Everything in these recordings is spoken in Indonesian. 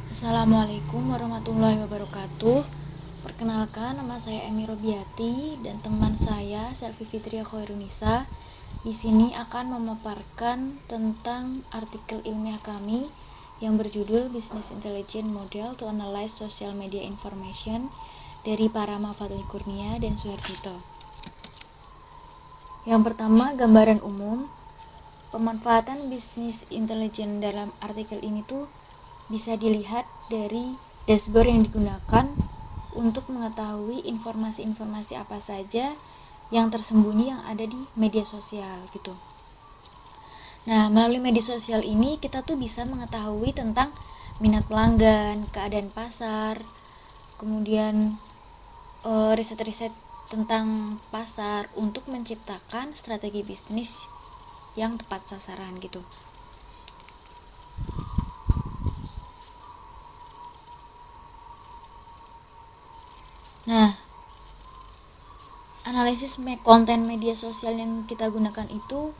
Assalamualaikum warahmatullahi wabarakatuh. Perkenalkan, nama saya Emi Robiati dan teman saya Selvi Fitria Khairunisa. Di sini akan memaparkan tentang artikel ilmiah kami yang berjudul Business Intelligence Model to Analyze Social Media Information dari Parama Fadli Kurnia dan Suharjito. Yang pertama, gambaran umum. Pemanfaatan bisnis intelijen dalam artikel ini tuh bisa dilihat dari dashboard yang digunakan untuk mengetahui informasi-informasi apa saja yang tersembunyi yang ada di media sosial gitu. Nah, melalui media sosial ini kita tuh bisa mengetahui tentang minat pelanggan, keadaan pasar, kemudian riset-riset tentang pasar untuk menciptakan strategi bisnis yang tepat sasaran gitu. Nah, analisis konten media sosial yang kita gunakan itu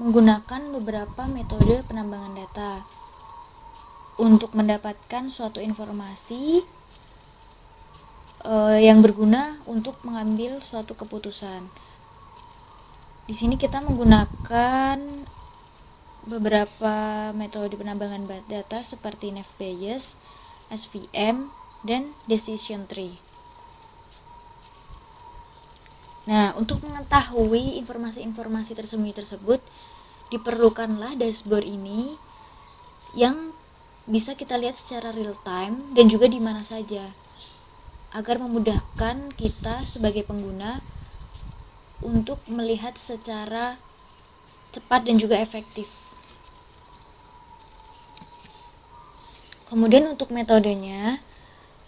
menggunakan beberapa metode penambangan data untuk mendapatkan suatu informasi yang berguna untuk mengambil suatu keputusan. Di sini kita menggunakan beberapa metode penambangan data seperti Naive Bayes, SVM, dan Decision Tree. Nah, untuk mengetahui informasi-informasi tersembunyi tersebut, diperlukanlah dashboard ini yang bisa kita lihat secara real time dan juga di mana saja, agar memudahkan kita sebagai pengguna untuk melihat secara cepat dan juga efektif. Kemudian untuk metodenya,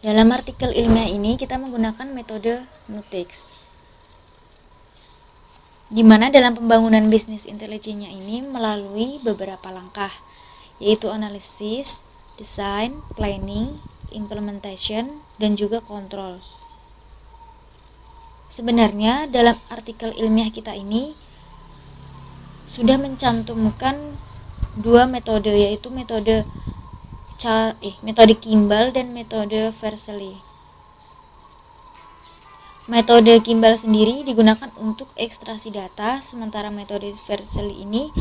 dalam artikel ilmiah ini kita menggunakan metode Nutex, di mana dalam pembangunan bisnis intelijennya ini melalui beberapa langkah, yaitu analisis, desain, planning, implementation, dan juga kontrol. Sebenarnya dalam artikel ilmiah kita ini sudah mencantumkan dua metode, yaitu metode Kimball dan metode Vercelli. Metode Kimball sendiri digunakan untuk ekstraksi data, sementara metode Vercelli ini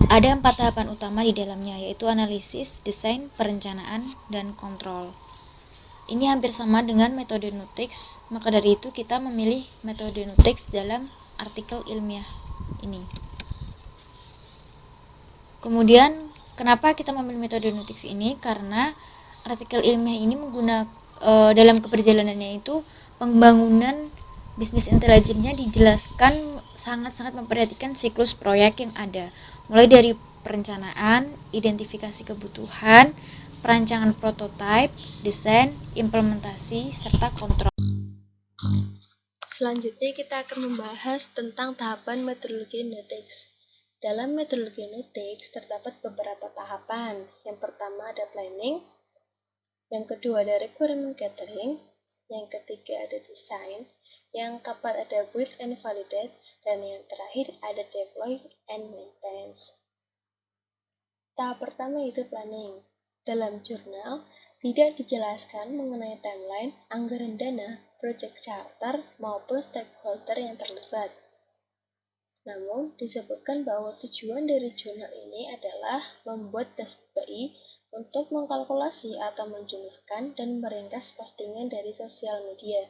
ada 4 tahapan utama di dalamnya, yaitu analisis, desain, perencanaan, dan kontrol. Ini hampir sama dengan metode Nutex, maka dari itu kita memilih metode Nutex dalam artikel ilmiah ini. Kemudian, kenapa kita memilih metode Nutex ini? Karena artikel ilmiah ini menggunakan dalam keberjalanannya itu pembangunan bisnis intelijennya dijelaskan sangat-sangat memperhatikan siklus proyek yang ada, mulai dari perencanaan, identifikasi kebutuhan, perancangan prototipe, desain, implementasi, serta kontrol. Selanjutnya kita akan membahas tentang tahapan metodologi Nutex. Dalam metodologi Nutex terdapat beberapa tahapan. Yang pertama ada planning, yang kedua ada requirement gathering, yang ketiga ada design, yang keempat ada build and validate, dan yang terakhir ada deploy and maintenance. Tahap pertama itu planning. Dalam jurnal, tidak dijelaskan mengenai timeline, anggaran dana, project charter, maupun stakeholder yang terlibat. Namun, disebutkan bahwa tujuan dari jurnal ini adalah membuat dashboard BI untuk mengkalkulasi atau menjumlahkan dan meringkas postingan dari sosial media.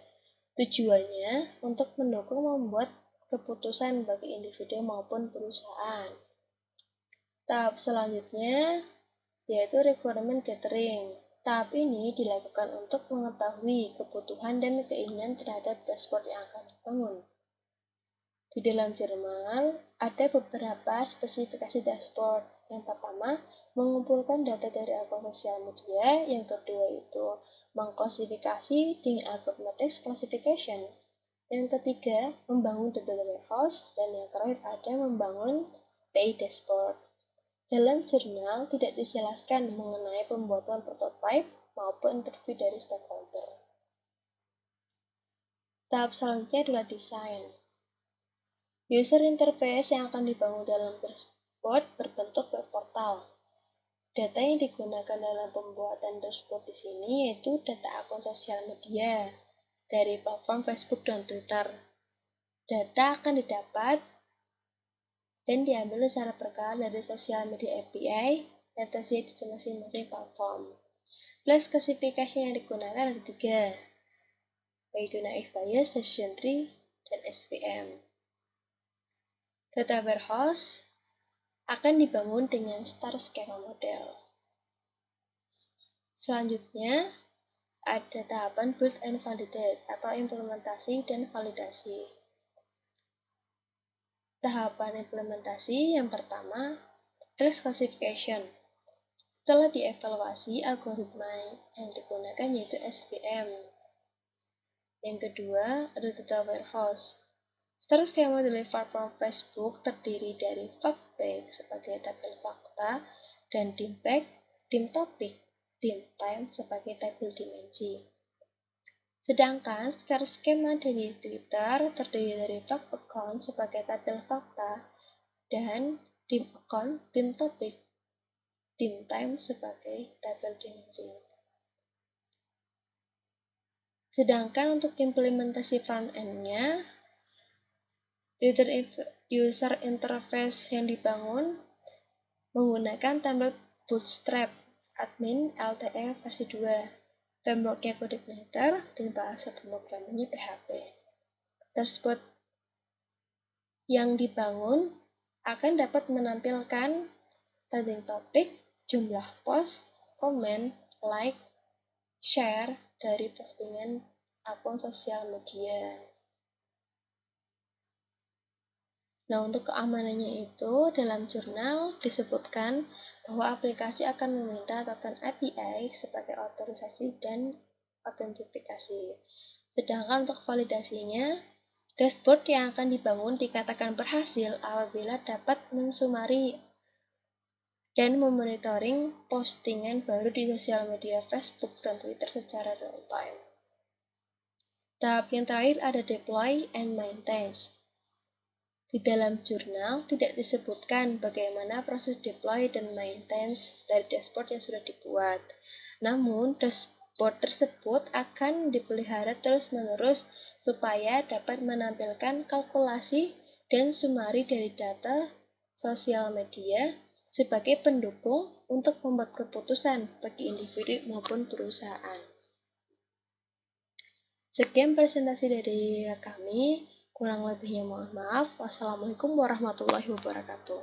Tujuannya untuk mendukung membuat keputusan bagi individu maupun perusahaan. Tahap selanjutnya yaitu requirement gathering. Tahap ini dilakukan untuk mengetahui kebutuhan dan keinginan terhadap dashboard yang akan dibangun. Di dalam jurnal ada beberapa spesifikasi dashboard. Yang pertama, mengumpulkan data dari akun sosial media. Yang kedua itu mengklasifikasi dengan alphabetics classification. Yang ketiga, membangun data warehouse. Dan yang terakhir ada membangun BI dashboard. Dalam jurnal tidak dijelaskan mengenai pembuatan prototipe maupun interview dari stakeholder. Tahap selanjutnya adalah desain. User interface yang akan dibangun dalam dashboard berbentuk web portal. Data yang digunakan dalam pembuatan dashboard di sini yaitu data akun sosial media dari platform Facebook dan Twitter. Data akan didapat dan diambil secara berkala dari sosial media API yang tersedia di masing-masing platform. Plus klasifikasi yang digunakan ada 3, yaitu naive Bayes, decision tree, dan SVM. Data warehouse akan dibangun dengan star schema model. Selanjutnya, ada tahapan build and validate atau implementasi dan validasi. Tahapan implementasi yang pertama, class classification. Setelah dievaluasi, algoritma yang digunakan yaitu SVM. Yang kedua, ada data warehouse. Star schema delivered from Facebook terdiri dari fact bag sebagai tabel fakta dan dim bag, dim topik, dim time sebagai tabel dimensi. Sedangkan star schema dari Twitter terdiri dari fact account sebagai tabel fakta dan dim account, dim topik, dim time sebagai tabel dimensi. Sedangkan untuk implementasi front-end-nya, user interface yang dibangun menggunakan template Bootstrap Admin LTE versi 2. Framework-nya CodeIgniter dan bahasa pemrogramannya PHP. Dashboard yang dibangun akan dapat menampilkan trending topic, jumlah post, komen, like, share dari postingan akun sosial media. Nah, untuk keamanannya itu, dalam jurnal disebutkan bahwa aplikasi akan meminta token API sebagai otorisasi dan autentifikasi. Sedangkan untuk validasinya, dashboard yang akan dibangun dikatakan berhasil apabila dapat mensumari dan memonitoring postingan baru di sosial media Facebook dan Twitter secara real time. Tahap yang terakhir ada deploy and maintain. Di dalam jurnal tidak disebutkan bagaimana proses deploy dan maintenance dari dashboard yang sudah dibuat. Namun, dashboard tersebut akan dipelihara terus-menerus supaya dapat menampilkan kalkulasi dan sumari dari data sosial media sebagai pendukung untuk membuat keputusan bagi individu maupun perusahaan. Sekian presentasi dari kami. Kurang lebihnya mohon maaf. Wassalamualaikum warahmatullahi wabarakatuh.